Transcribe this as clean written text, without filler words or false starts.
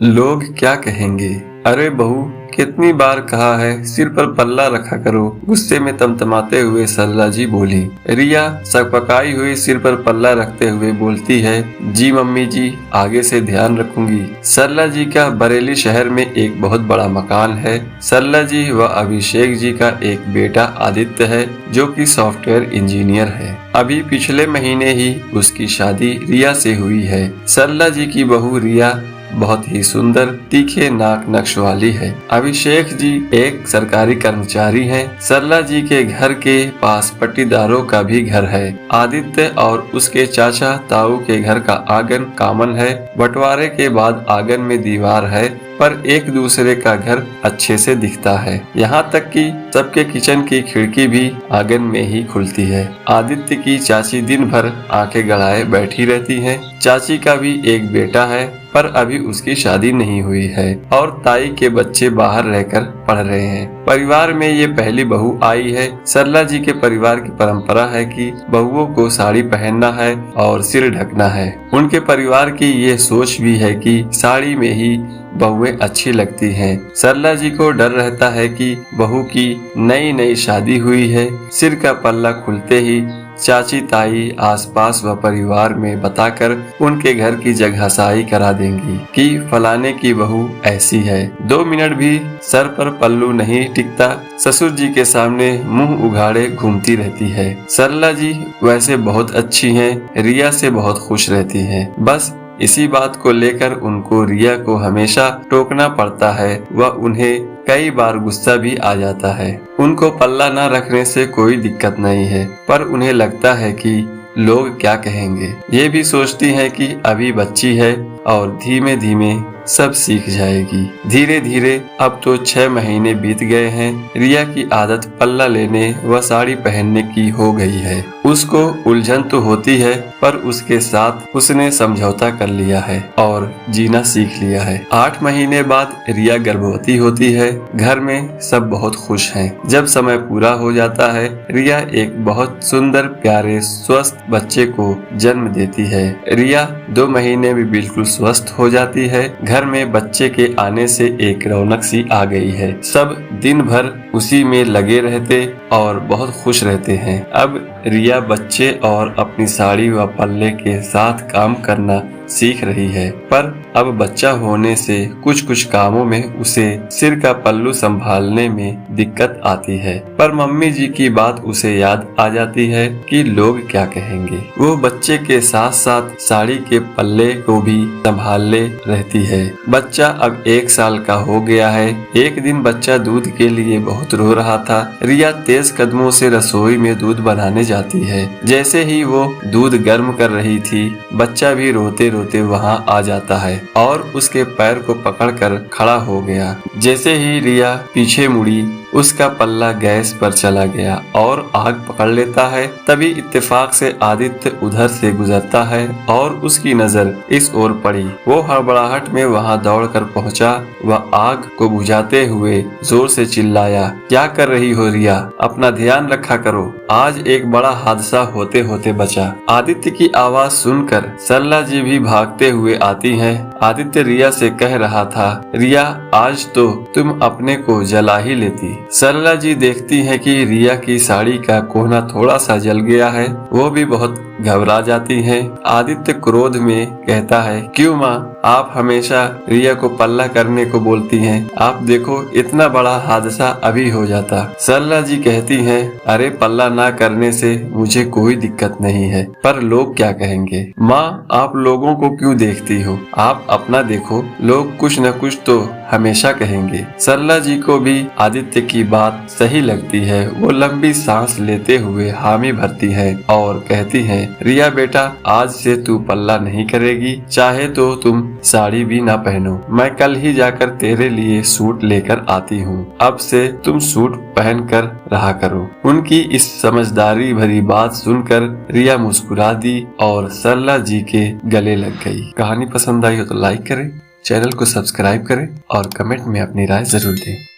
लोग क्या कहेंगे। अरे बहू, कितनी बार कहा है सिर पर पल्ला रखा करो। गुस्से में तमतमाते हुए सरला जी बोली। रिया सकपकाई हुई सिर पर पल्ला रखते हुए बोलती है, जी मम्मी जी, आगे से ध्यान रखूंगी। सरला जी का बरेली शहर में एक बहुत बड़ा मकान है। सरला जी व अभिषेक जी का एक बेटा आदित्य है, जो कि सॉफ्टवेयर इंजीनियर है। अभी पिछले महीने ही उसकी शादी रिया से हुई है। सरला जी की बहू रिया बहुत ही सुंदर तीखे नाक नक्श वाली है। अभिषेक जी एक सरकारी कर्मचारी हैं। सरला जी के घर के पास पट्टीदारों का भी घर है। आदित्य और उसके चाचा ताऊ के घर का आंगन कॉमन है। बंटवारे के बाद आंगन में दीवार है, पर एक दूसरे का घर अच्छे से दिखता है। यहाँ तक कि सबके किचन की खिड़की भी आंगन में ही खुलती है। आदित्य की चाची दिन भर आंखें गड़ाए बैठी रहती हैं। चाची का भी एक बेटा है, पर अभी उसकी शादी नहीं हुई है और ताई के बच्चे बाहर रहकर पढ़ रहे हैं। परिवार में ये पहली बहू आई है। सरला जी के परिवार की परंपरा है कि बहुओं को साड़ी पहनना है और सिर ढकना है। उनके परिवार की ये सोच भी है कि साड़ी में ही बहुएं अच्छी लगती हैं। सरला जी को डर रहता है कि बहू की नई नई शादी हुई है। सिर का पल्ला खुलते ही चाची ताई आसपास व परिवार में बताकर उनके घर की जगहसाई करा देंगी कि फलाने की बहू ऐसी है। 2 मिनट भी सर पर पल्लू नहीं टिकता, ससुर जी के सामने मुंह उघाड़े घूमती रहती है। सरला जी वैसे बहुत अच्छी हैं, रिया से बहुत खुश रहती हैं। बस इसी बात को लेकर उनको रिया को हमेशा टोकना पड़ता है व उन्हें कई बार गुस्सा भी आ जाता है। उनको पल्ला न रखने से कोई दिक्कत नहीं है, पर उन्हें लगता है कि लोग क्या कहेंगे। ये भी सोचती है कि अभी बच्ची है और धीमे धीमे सब सीख जाएगी। धीरे धीरे अब तो 6 महीने बीत गए हैं। रिया की आदत पल्ला लेने व साड़ी पहनने की हो गई है। उसको उलझन तो होती है, पर उसके साथ उसने समझौता कर लिया है और जीना सीख लिया है। 8 महीने बाद रिया गर्भवती होती है। घर में सब बहुत खुश हैं। जब समय पूरा हो जाता है, रिया एक बहुत सुंदर प्यारे स्वस्थ बच्चे को जन्म देती है। रिया 2 महीने में बिल्कुल स्वस्थ हो जाती है। घर में बच्चे के आने से एक रौनक सी आ गई है। सब दिन भर उसी में लगे रहते और बहुत खुश रहते हैं। अब रिया बच्चे और अपनी साड़ी व पल्ले के साथ काम करना सीख रही है, पर अब बच्चा होने से कुछ कुछ कामों में उसे सिर का पल्लू संभालने में दिक्कत आती है। पर मम्मी जी की बात उसे याद आ जाती है कि लोग क्या कहेंगे। वो बच्चे के साथ साथ साड़ी के पल्ले को भी संभालने रहती है। बच्चा अब 1 साल का हो गया है। एक दिन बच्चा दूध के लिए बहुत रो रहा था। रिया तेज कदमों से रसोई में दूध बनाने जाती है। जैसे ही वो दूध गर्म कर रही थी, बच्चा भी रोते रोते वहां आ जाता है और उसके पैर को पकड़कर खड़ा हो गया। जैसे ही रिया पीछे मुड़ी, उसका पल्ला गैस पर चला गया और आग पकड़ लेता है। तभी इत्तेफाक से आदित्य उधर से गुजरता है और उसकी नजर इस ओर पड़ी। वो हड़बड़ाहट में वहां दौड़कर पहुंचा व आग को बुझाते हुए जोर से चिल्लाया, क्या कर रही हो रिया, अपना ध्यान रखा करो, आज एक बड़ा हादसा होते होते बचा। आदित्य की आवाज सुनकर सरला जी भी भागते हुए आती हैं। आदित्य रिया से कह रहा था, रिया आज तो तुम अपने को जला ही लेती। सरला जी देखती है कि रिया की साड़ी का कोना थोड़ा सा जल गया है। वो भी बहुत घबरा जाती हैं। आदित्य क्रोध में कहता है, क्यों माँ, आप हमेशा रिया को पल्ला करने को बोलती हैं। आप देखो इतना बड़ा हादसा अभी हो जाता। सरला जी कहती हैं, अरे पल्ला ना करने से मुझे कोई दिक्कत नहीं है, पर लोग क्या कहेंगे। माँ, आप लोगों को क्यों देखती हो, आप अपना देखो, लोग कुछ न कुछ तो हमेशा कहेंगे। सरला जी को भी आदित्य की बात सही लगती है। वो लंबी सांस लेते हुए हामी भरती है और कहती है, रिया बेटा, आज से तू पल्ला नहीं करेगी, चाहे तो तुम साड़ी भी ना पहनो। मैं कल ही जाकर तेरे लिए सूट लेकर आती हूँ। अब से तुम सूट पहन कर रहा करो। उनकी इस समझदारी भरी बात सुनकर रिया मुस्कुरा दी और सरला जी के गले लग गई। कहानी पसंद आई हो तो लाइक करें, चैनल को सब्सक्राइब करें और कमेंट में अपनी राय जरूर दें।